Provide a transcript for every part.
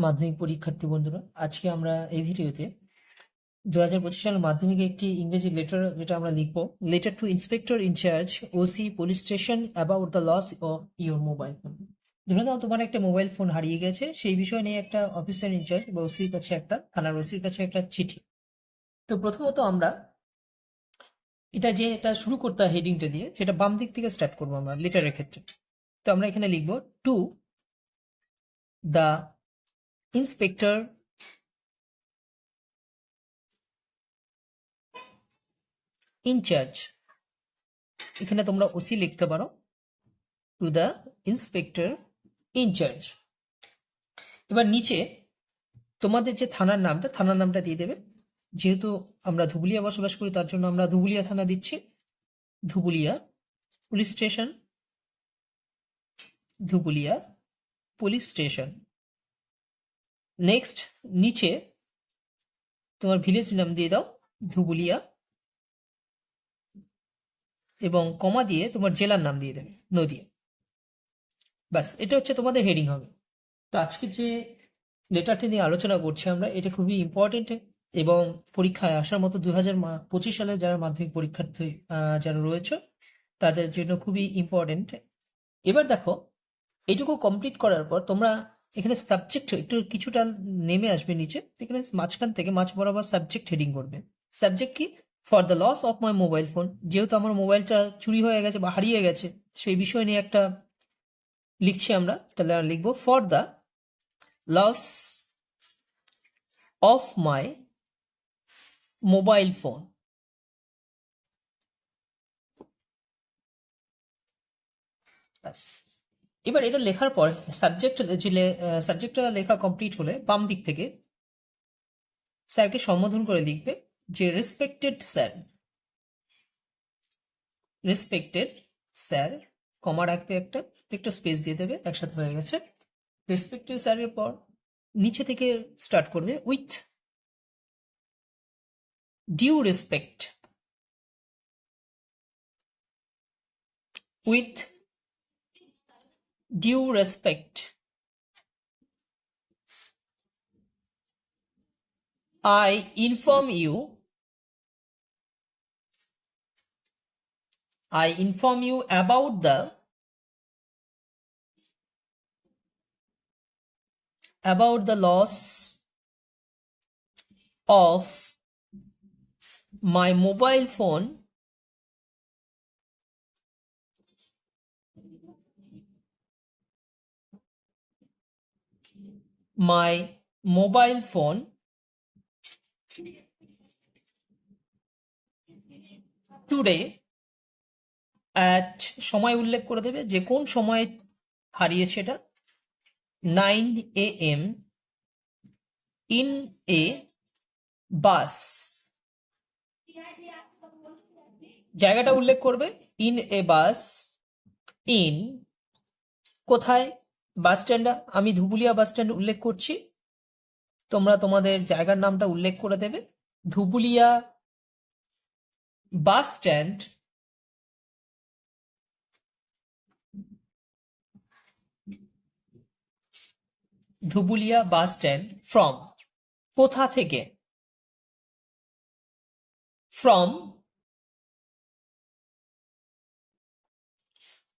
মাধ্যমিক পরীক্ষার্থী বন্ধুরা, আজকে আমরা এই ভিডিওতে 2025 সালের মাধ্যমিকে একটি ইংরেজি লেটার যেটা আমরা লিখবো, letter to inspector incharge OC police station about the loss of your mobile phone. ধরে নাও তোমার একটা মোবাইল ফোন হারিয়ে গেছে, সেই বিষয় নিয়ে একটা অফিসার ইনচার্জ বা ওসির কাছে একটা থানার ওসির কাছে একটা চিঠি। তো প্রথমত আমরা এটা শুরু করতে হয় হেডিংটা দিয়ে, সেটা বাম দিক থেকে স্টার্ট করবো আমরা লেটারের ক্ষেত্রে। তো আমরা এখানে লিখবো টু দ্য ইন্সপেক্টর ইনচার্জ। এখানে তোমরা ওসি লিখতে পারো, টু দ্য ইন্সপেক্টর ইনচার্জ। এবার নিচে তোমাদের যে থানার নামটা দিয়ে দেবে। যেহেতু আমরা ধুবুলিয়া বসবাস করি, তার জন্য আমরা ধুবুলিয়া থানা দিচ্ছি। Dhubulia police station, Dhubulia police station. Next নিচে তোমার ভিলেজ নাম দিয়ে দাও, ধুবুলিয়া, এবং কমা দিয়ে তোমার জেলার নাম দিয়ে দেবে, নদিয়া। ব্যাস, এটা হচ্ছে তোমাদের হেডিং হবে। তো আজকে যে লেটারটি নিয়ে আলোচনা করছি আমরা, এটা খুবই ইম্পর্টেন্ট এবং পরীক্ষায় আসার মতো 2025 সালে যারা মাধ্যমিক পরীক্ষার্থী যারা রয়েছে তাদের জন্য খুবই ইম্পর্টেন্ট। এবার দেখো, এইটুকু কমপ্লিট করার পর তোমরা এখানে সাবজেক্ট একটু কিছুটা নেমে আসবে নিচে, এখানে মাঝখান থেকে মাঝ বরাবর সাবজেক্ট হেডিং করবে। সাবজেক্ট কি? For the loss of my mobile phone. যেহেতু আমার মোবাইলটা চুরি হয়ে গেছে বা হারিয়ে গেছে, সেই বিষয় নিয়ে একটা লিখছি আমরা, তাহলে আমরা লিখবো for the loss of my mobile phone. এবার এটা লেখার পর সাবজেক্টটা লেখা কমপ্লিট হলে বাম দিক থেকে স্যারকে সম্বোধন করে লিখবে যে রেসপেক্টেড স্যার। রেসপেক্টেড স্যার, কমা রাখবে, একটা স্পেস দিয়ে দেবে, একসাথে হয়ে গেছে। রেসপেক্টেড স্যারের পর নিচে থেকে স্টার্ট করবে with due respect. With due respect I inform you about the loss of my mobile phone today at, সময় উল্লেখ করে দেবে যে কোন সময় হারিয়েছে এটা, 9 AM ইন এ বাস। জায়গাটা উল্লেখ করবে, ইন এ বাস। ইন কোথায়? Bus stand. আমি ধুবুলিয়া বাস স্ট্যান্ড উল্লেখ করছি, তোমরা তোমাদের জায়গার নামটা উল্লেখ করে দেবে। Dhubulia bus stand Dhubulia bus stand from, কোথা থেকে? From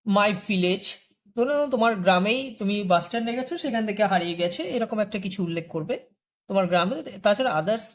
my village. ধরো তোমার গ্রামেই তুমি বাস স্ট্যান্ডে গেছো, সেখান থেকে হারিয়ে গেছে, এরকম একটা কিছু উল্লেখ করবে তোমার গ্রামে। তাছাড়া আদার্স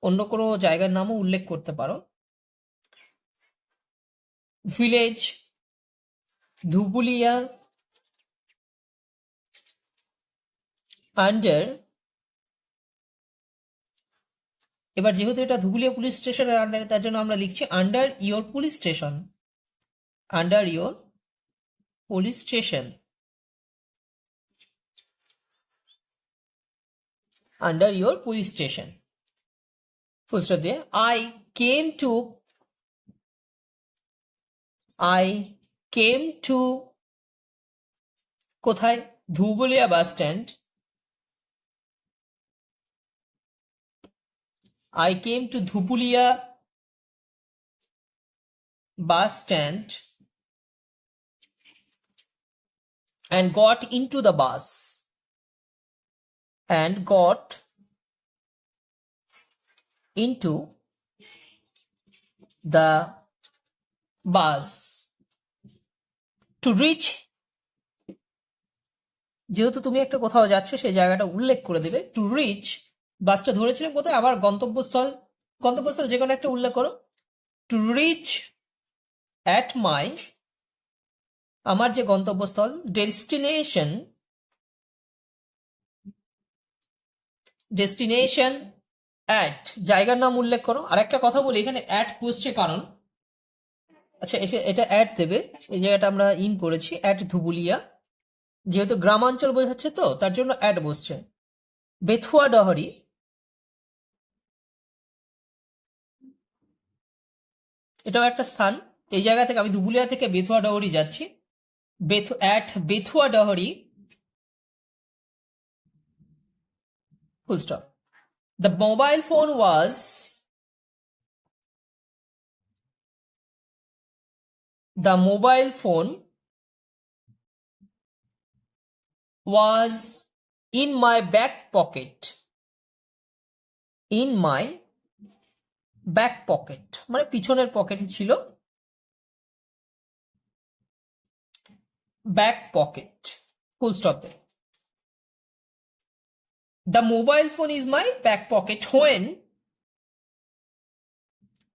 অন্য কোনো জায়গার নামও উল্লেখ করতে পারো। ভিলেজ ধুবুলিয়া আন্ডার, এবার যেহেতু এটা ধুবুলিয়া পুলিশ স্টেশনের আন্ডারে, তার জন্য আমরা লিখছি under your police station. Under your police station. Under your police station. Full stop দিয়ে আই কেম টু কোথায়? Dhubulia bus stand. I came to Dhubulia bus stand and got into the bus. and got into the bus to reach, যেহেতু তুমি একটা কোথাও যাচ্ছ সেই জায়গাটা উল্লেখ করে দেবে। টু রিচ, বাসটা ধরেছিলেন কোথায়, আবার গন্তব্যস্থল যে কোনো একটা উল্লেখ করো। টু রিচ অ্যাট মাই, আমার যে গন্তব্যস্থল, ডেস্টিনেশন অ্যাট, জায়গার নাম উল্লেখ করো। আর একটা কথা বলি, এখানে অ্যাট বসছে কারণ, আচ্ছা এটা অ্যাট দেবে, এই জায়গাটা আমরা ইন করেছি অ্যাট ধুবুলিয়া, যেহেতু গ্রামাঞ্চল বোঝাচ্ছে তো তার জন্য অ্যাট বসছে। বেথুয়া ডহরি, এটাও একটা স্থান। এই জায়গা থেকে আমি ধুবুলিয়া থেকে বেথুয়া ডহরি যাচ্ছি। At Bethua Dahari, full stop. The mobile phone was in my back pocket. In my back pocket, মানে পিছনের পকেটে ছিল। Back pocket, full stop there. The mobile phone is my back pocket when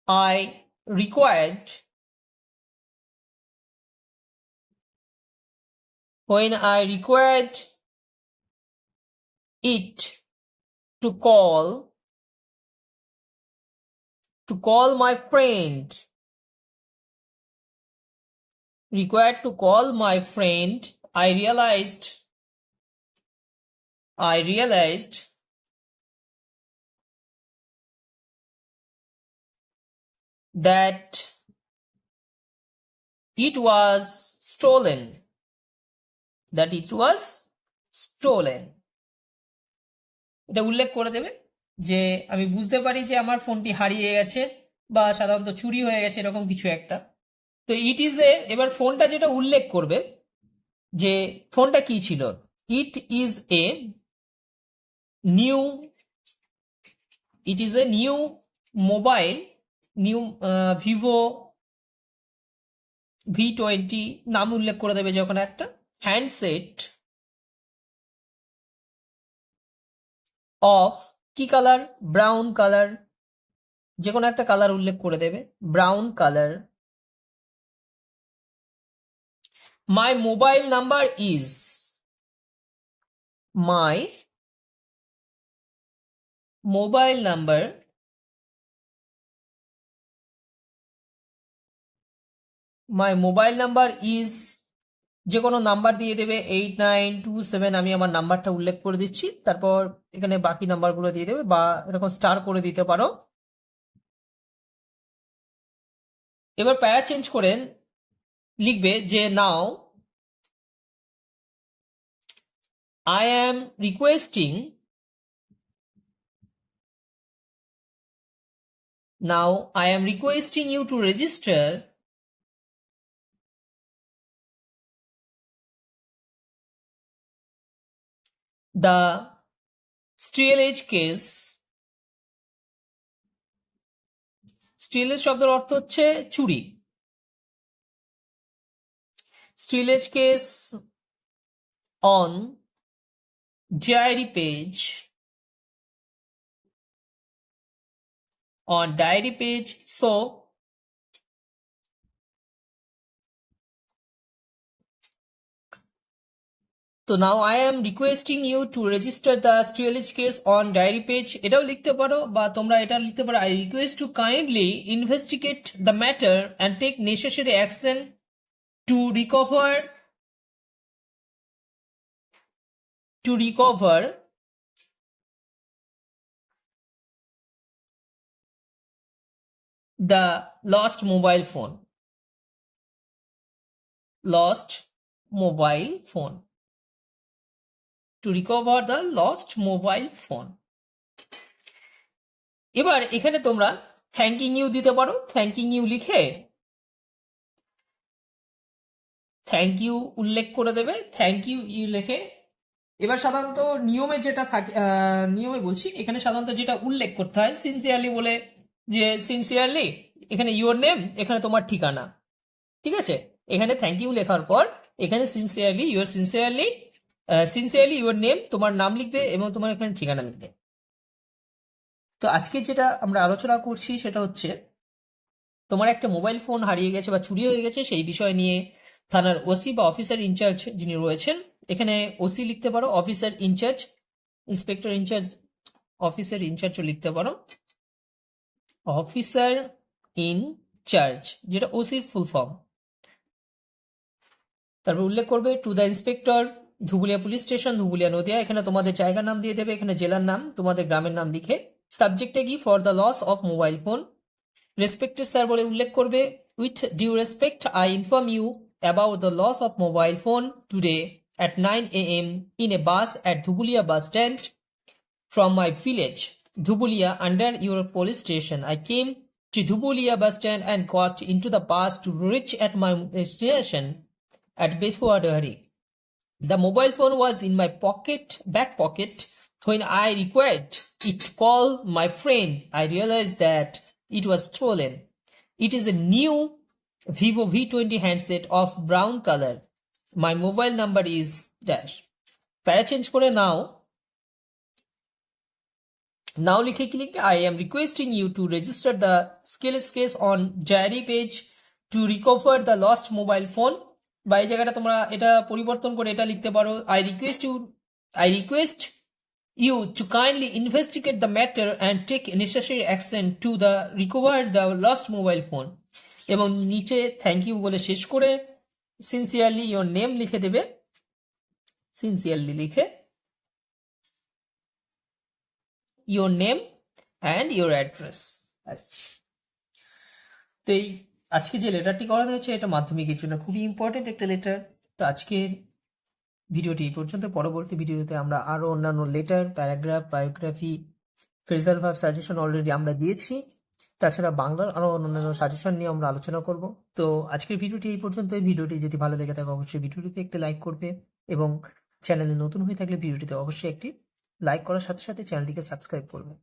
I required it to call my friend. Required to call my friend, I realized that it was stolen. এটা উল্লেখ করে দেবে যে আমি বুঝতে পারি যে আমার ফোনটি হারিয়ে গেছে বা সাধারণত চুরি হয়ে গেছে, এরকম কিছু একটা। তো ইট ইজ এ, এবার ফোনটা যেটা উল্লেখ করবে যে ফোনটা কি ছিল, it is a new mobile, new Vivo V20, নাম উল্লেখ করে দেবে যখন একটা হ্যান্ডসেট অফ, কি কালার, ব্রাউন কালার, যে কোনো একটা কালার উল্লেখ করে দেবে, brown colour. My mobile number is, my mobile number is, যে কোনো নাম্বার দিয়ে দেবে 8927, আমি আমার নাম্বারটা উল্লেখ করে দিচ্ছি, তারপর এখানে বাকি নাম্বারগুলো দিয়ে দেবে বা এরকম স্টার করে দিতে পারো। এবার প্যারা চেঞ্জ করে লিখবে যে নাও I am requesting you to register the steerage case. স্টিলেজ শব্দের অর্থ হচ্ছে চুরি। steerage case on diary page, so now I am requesting you to register the steerage case on diary page, এটাও লিখতে পারো বা তোমরা এটা লিখতে পারো, I request to kindly investigate the matter and take necessary action to recover the lost mobile phone. To recover the lost mobile phone. এবার এখানে তোমরা থ্যাঙ্কিং ইউ দিতে পারো। থ্যাঙ্কিং ইউ লিখে থ্যাঙ্ক ইউ উল্লেখ করে দেবে। থ্যাঙ্ক ইউ লিখে এবার সাধারণত নিয়মে যেটা থাকে, নিয়মে বলছি, এখানে সাধারণত যেটা উল্লেখ করতে হয় সিনসিয়ারলি বলে, যে সিনসিয়ারলি এখানে ইউর নেম, এখানে তোমার ঠিকানা, ঠিক আছে? এখানে থ্যাংক ইউ লেখার পর এখানে সিনসিয়ারলি ইউর নেম, তোমার নাম লিখবে এবং তোমার এখানে ঠিকানা লিখবে। তো আজকে যেটা আমরা আলোচনা করছি সেটা হচ্ছে তোমার একটা মোবাইল ফোন হারিয়ে গেছে বা চুরি হয়ে গেছে, সেই বিষয় নিয়ে থানার ওসি বা অফিসার ইনচার্জ যিনি রয়েছেন, এখানে ওসি লিখতে পারো, officer incharge, inspector incharge, officer ইনচার্জও লিখতে পারো, অফিসার ইনচার্জ যেটা ওসির ফুল ফর্ম। তারপর উল্লেখ করবে to the inspector, Dhubulia police station, Dhubulia Nadia, এখানে তোমাদের জায়গার নাম দিয়ে দেবে, এখানে জেলার নাম, তোমাদের গ্রামের নাম লিখে সাবজেক্টে কি for the loss of mobile phone, respected sir বলে উল্লেখ করবে with due respect I inform you about the loss of mobile phone today at 9 a.m. in a bus at Dhubulia bus stand from my village, Dhubulia, under your police station. I came to Dhubulia bus stand and got into the bus to reach at my destination at Beswadari. The mobile phone was in my back pocket. When I required it to call my friend, I realized that it was stolen. It is a new Vivo V20 handset of brown color. My mobile number is dash. প্যারা change করে now লিখে কি লিখবে, I am requesting you to register the skills case on diary page to recover the lost mobile phone. বা এই জায়গাটা তোমরা এটা পরিবর্তন করে এটা লিখতে পারো, I request you to kindly investigate the matter and take necessary action to recover the lost mobile phone. এবং নিচে থ্যাংক ইউ বলে শেষ করে সিনসিয়ারলি ইওর নেম লিখে দেবে, সিনসিয়ারলি লিখে your name and your address. তো এই আজকে যে লেটারটি করা হয়েছে এটা মাধ্যমিকের জন্য খুবই ইম্পর্টেন্ট একটা লেটার। তো আজকের ভিডিওটি এই পর্যন্ত। পরবর্তী ভিডিওতে আমরা আরও অন্যান্য letter, paragraph, biography, phrasal verb suggestion already আমরা দিয়েছি। তাছাড়া বাংলার আরও অন্যান্য সাজেশন নিয়ে আমরা আলোচনা করব। তো আজকের ভিডিওটি এই পর্যন্ত। ভিডিওটি যদি ভালো লেগে থাকে অবশ্যই ভিডিওটিতে একটি লাইক করবে এবং চ্যানেলে নতুন হয়ে থাকলে ভিডিওটিতে অবশ্যই একটি লাইক করার সাথে সাথে চ্যানেলটিকে সাবস্ক্রাইব করবে।